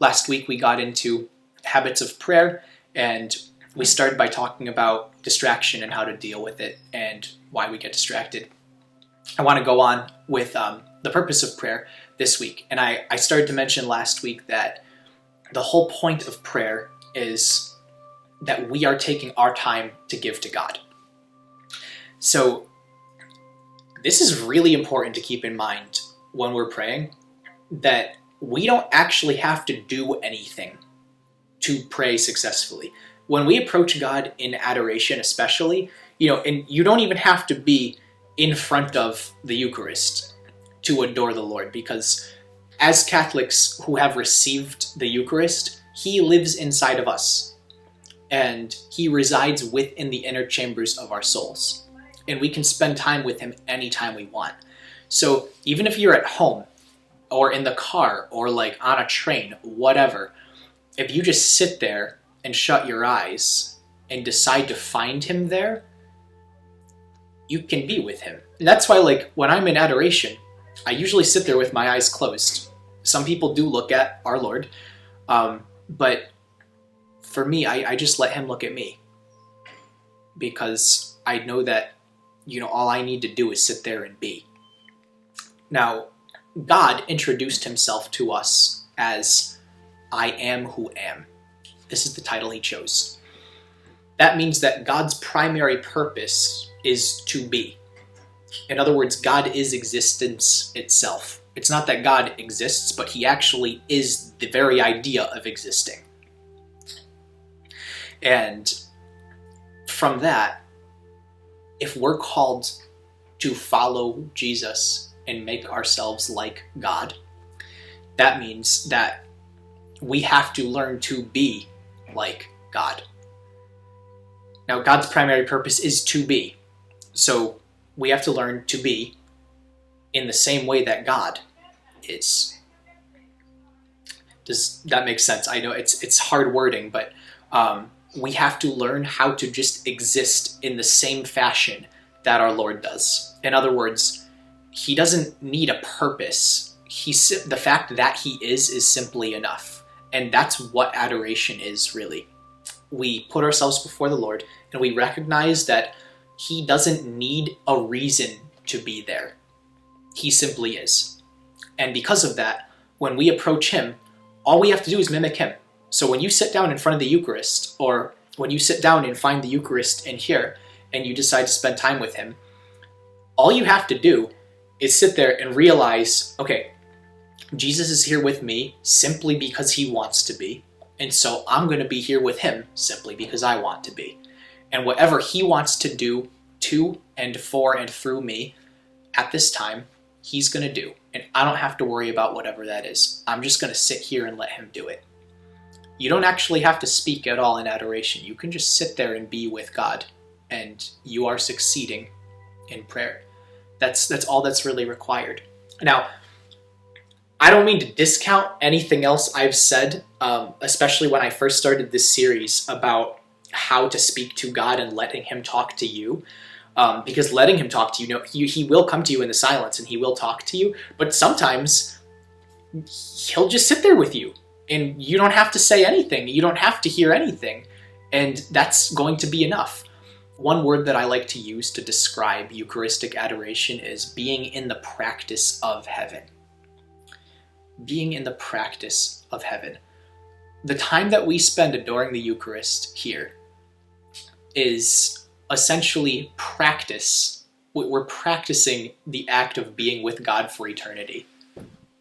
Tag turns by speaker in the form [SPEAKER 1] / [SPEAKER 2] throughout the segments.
[SPEAKER 1] Last week we got into habits of prayer, and we started by talking about distraction and how to deal with it and why we get distracted. I want to go on with the purpose of prayer this week. And I started to mention last week that the whole point of prayer is that we are taking our time to give to God. So this is really important to keep in mind when we're praying, that we don't actually have to do anything to pray successfully. When we approach God in adoration especially, and you don't even have to be in front of the Eucharist to adore the Lord, because as Catholics who have received the Eucharist, He lives inside of us, and He resides within the inner chambers of our souls, and we can spend time with Him anytime we want. So even if you're at home, or in the car, or like on a train, whatever, if you just sit there and shut your eyes and decide to find Him there, you can be with Him. And that's why, when I'm in adoration, I usually sit there with my eyes closed. Some people do look at our Lord, but for me, I just let Him look at me, because I know that, all I need to do is sit there and be. Now, God introduced Himself to us as I am who am. This is the title He chose. That means that God's primary purpose is to be. In other words, God is existence itself. It's not that God exists, but He actually is the very idea of existing. And from that, if we're called to follow Jesus and make ourselves like God, that means that we have to learn to be like God. Now, God's primary purpose is to be. So we have to learn to be in the same way that God is. Does that make sense? I know it's hard wording, but we have to learn how to just exist in the same fashion that our Lord does. In other words, He doesn't need a purpose. The fact that He is simply enough. And that's what adoration is, really. We put ourselves before the Lord, and we recognize that He doesn't need a reason to be there. He simply is. And because of that, when we approach Him, all we have to do is mimic Him. So when you sit down in front of the Eucharist, or when you sit down and find the Eucharist in here, and you decide to spend time with Him, all you have to do is sit there and realize, okay, Jesus is here with me simply because He wants to be, and so I'm going to be here with Him simply because I want to be. And whatever He wants to do to and for and through me at this time, He's going to do. And I don't have to worry about whatever that is. I'm just going to sit here and let Him do it. You don't actually have to speak at all in adoration. You can just sit there and be with God, and you are succeeding in prayer. That's all that's really required. Now, I don't mean to discount anything else I've said, especially when I first started this series about how to speak to God and letting Him talk to you. Because letting Him talk to you, He will come to you in the silence and He will talk to you, but sometimes He'll just sit there with you and you don't have to say anything. You don't have to hear anything, and that's going to be enough. One word that I like to use to describe Eucharistic adoration is being in the practice of heaven. Being in the practice of heaven. The time that we spend adoring the Eucharist here is essentially practice. We're practicing the act of being with God for eternity.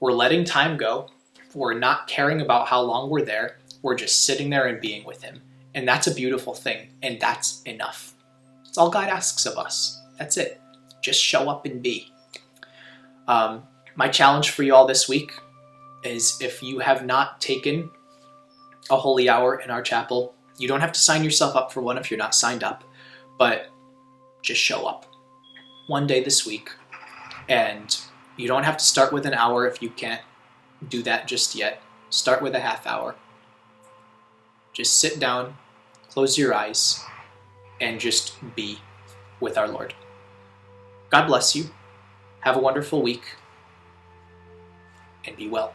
[SPEAKER 1] We're letting time go. We're not caring about how long we're there. We're just sitting there and being with Him. And that's a beautiful thing, and that's enough. That's all God asks of us. That's it. Just show up and be. My challenge for you all this week is, if you have not taken a holy hour in our chapel, you don't have to sign yourself up for one if you're not signed up, but just show up one day this week. And you don't have to start with an hour if you can't do that just yet. Start with a half hour. Just sit down, close your eyes, and just be with our Lord. God bless you. Have a wonderful week, and be well.